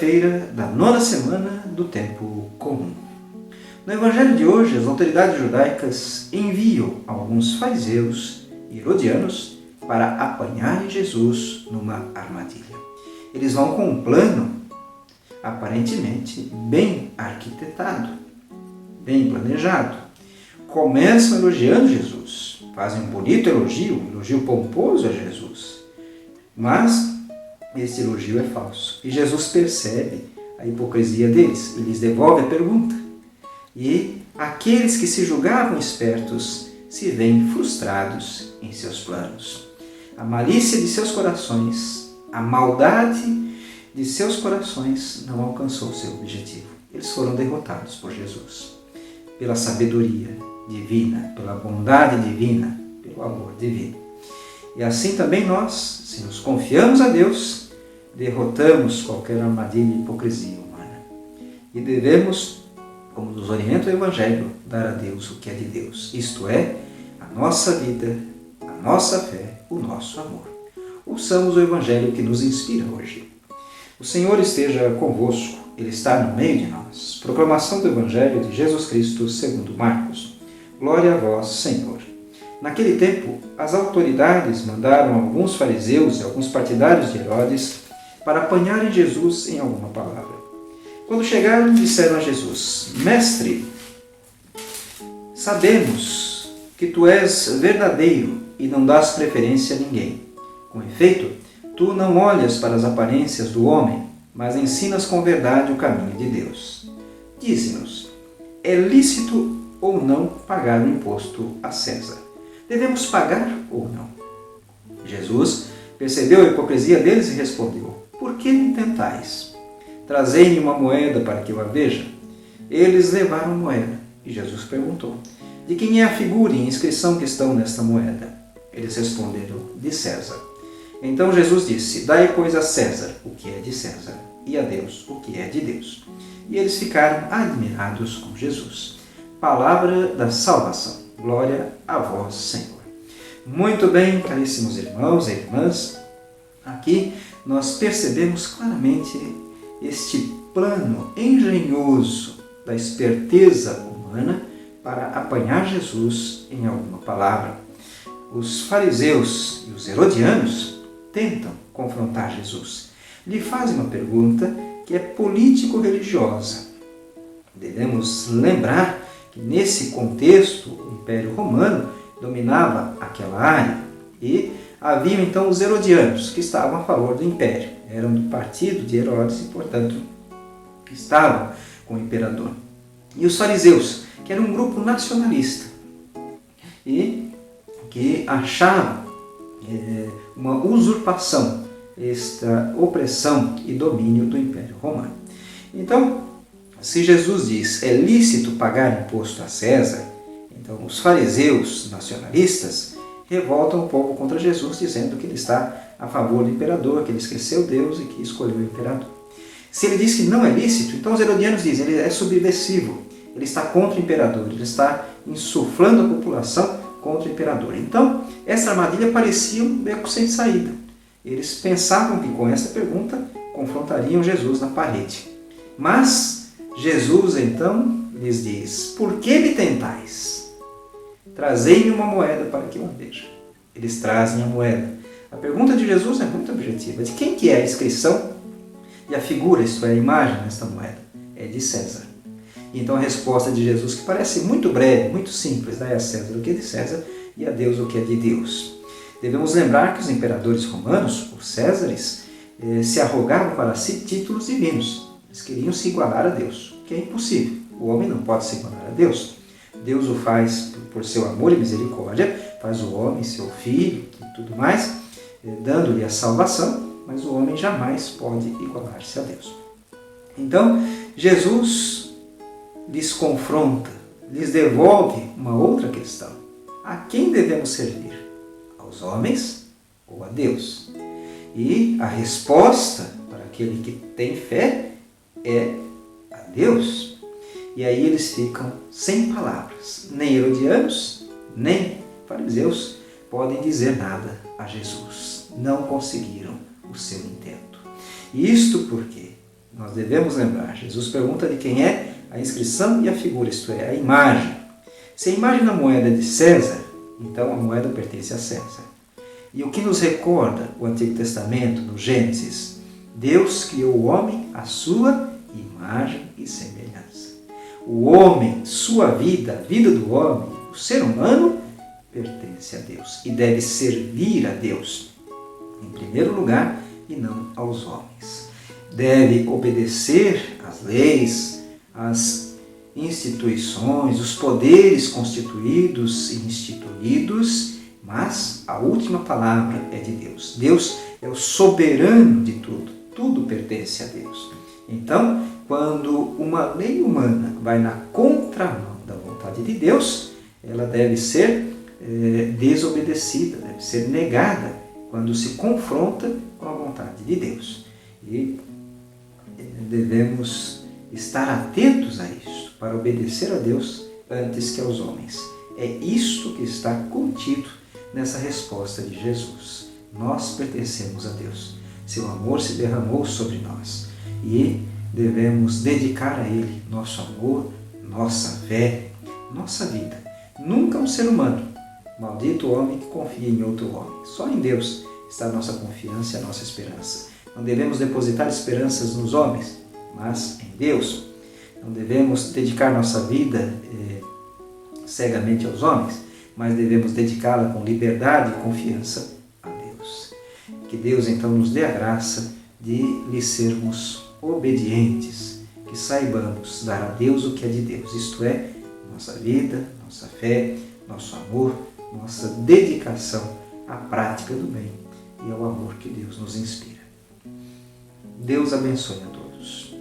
quinta-feira da 9ª semana do tempo comum. No evangelho de hoje, as autoridades judaicas enviam alguns fariseus e herodianos para apanharem Jesus numa armadilha. Eles vão com um plano aparentemente bem arquitetado, bem planejado. Começam elogiando Jesus, fazem um bonito elogio, um elogio pomposo a Jesus. Mas esse elogio é falso. E Jesus percebe a hipocrisia deles e lhes devolve a pergunta. E aqueles que se julgavam espertos se veem frustrados em seus planos. A malícia de seus corações, a maldade de seus corações não alcançou seu objetivo. Eles foram derrotados por Jesus, pela sabedoria divina, pela bondade divina, pelo amor divino. E assim também nós, se nos confiamos a Deus, derrotamos qualquer armadilha e hipocrisia humana. E devemos, como nos orienta o Evangelho, dar a Deus o que é de Deus, isto é, a nossa vida, a nossa fé, o nosso amor. Ouçamos o Evangelho que nos inspira hoje. O Senhor esteja convosco, Ele está no meio de nós. Proclamação do Evangelho de Jesus Cristo segundo Marcos. Glória a vós, Senhor. Naquele tempo, as autoridades mandaram alguns fariseus e alguns partidários de Herodes para apanharem Jesus em alguma palavra. Quando chegaram, disseram a Jesus: Mestre, sabemos que tu és verdadeiro e não dás preferência a ninguém. Com efeito, tu não olhas para as aparências do homem, mas ensinas com verdade o caminho de Deus. Dize-nos, é lícito ou não pagar o imposto a César? Devemos pagar ou não? Jesus percebeu a hipocrisia deles e respondeu: Por que me tentais? Trazei-me uma moeda para que eu a veja. Eles levaram a moeda e Jesus perguntou: De quem é a figura e inscrição que estão nesta moeda? Eles responderam: De César. Então Jesus disse: Dai, pois, a César o que é de César e a Deus o que é de Deus. E eles ficaram admirados com Jesus. Palavra da salvação. Glória a vós, Senhor. Muito bem, caríssimos irmãos e irmãs, aqui nós percebemos claramente este plano engenhoso da esperteza humana para apanhar Jesus em alguma palavra. Os fariseus e os herodianos tentam confrontar Jesus. Lhe fazem uma pergunta que é político-religiosa. Devemos lembrar que nesse contexto o Império Romano dominava aquela área e haviam então os herodianos que estavam a favor do Império. Eram do partido de Herodes e, portanto, estavam com o imperador. E os fariseus, que eram um grupo nacionalista e que achavam uma usurpação, esta opressão e domínio do Império Romano. Então, se Jesus diz é lícito pagar imposto a César, então os fariseus nacionalistas revoltam o povo contra Jesus, dizendo que ele está a favor do imperador, que ele esqueceu Deus e que escolheu o imperador. Se ele diz que não é lícito, então os herodianos dizem ele é subversivo, ele está contra o imperador, ele está insuflando a população contra o imperador. Então, essa armadilha parecia um beco sem saída. Eles pensavam que com essa pergunta confrontariam Jesus na parede. Mas Jesus então lhes diz: Por que me tentais? Trazei-me uma moeda para que eu a veja. Eles trazem a moeda. A pergunta de Jesus é muito objetiva. De quem que é a inscrição e a figura, isto é, a imagem nesta moeda? É de César. Então a resposta de Jesus, que parece muito breve, muito simples, dai a César o que é de César e a Deus o que é de Deus. Devemos lembrar que os imperadores romanos, os Césares, se arrogavam para si títulos divinos. Eles queriam se igualar a Deus, o que é impossível. O homem não pode se igualar a Deus. Deus o faz por seu amor e misericórdia, faz o homem seu filho e tudo mais, dando-lhe a salvação, mas o homem jamais pode igualar-se a Deus. Então, Jesus lhes confronta, lhes devolve uma outra questão. A quem devemos servir? Aos homens ou a Deus? E a resposta para aquele que tem fé é a Deus. E aí eles ficam sem palavras. Nem herodianos, nem fariseus podem dizer nada a Jesus. Não conseguiram o seu intento. Isto porque nós devemos lembrar. Jesus pergunta de quem é a inscrição e a figura, isto é, a imagem. Se a imagem da moeda é de César, então a moeda pertence a César. E o que nos recorda o Antigo Testamento, no Gênesis? Deus criou o homem à sua imagem e semelhança. O homem, sua vida, a vida do homem, o ser humano, pertence a Deus e deve servir a Deus, em primeiro lugar, e não aos homens. Deve obedecer às leis, às instituições, os poderes constituídos e instituídos, mas a última palavra é de Deus. Deus é o soberano de tudo, tudo pertence a Deus. Então, quando uma lei humana vai na contramão da vontade de Deus, ela deve ser desobedecida, deve ser negada quando se confronta com a vontade de Deus. E devemos estar atentos a isso, para obedecer a Deus antes que aos homens. É isto que está contido nessa resposta de Jesus. Nós pertencemos a Deus. Seu amor se derramou sobre nós e devemos dedicar a Ele nosso amor, nossa fé, nossa vida. Nunca um ser humano. Maldito o homem que confia em outro homem. Só em Deus está a nossa confiança e a nossa esperança. Não devemos depositar esperanças nos homens, mas em Deus. Não devemos dedicar nossa vida cegamente aos homens, mas devemos dedicá-la com liberdade e confiança a Deus. Que Deus então nos dê a graça de lhe sermos obedientes, que saibamos dar a Deus o que é de Deus, isto é, nossa vida, nossa fé, nosso amor, nossa dedicação à prática do bem e ao amor que Deus nos inspira. Deus abençoe a todos.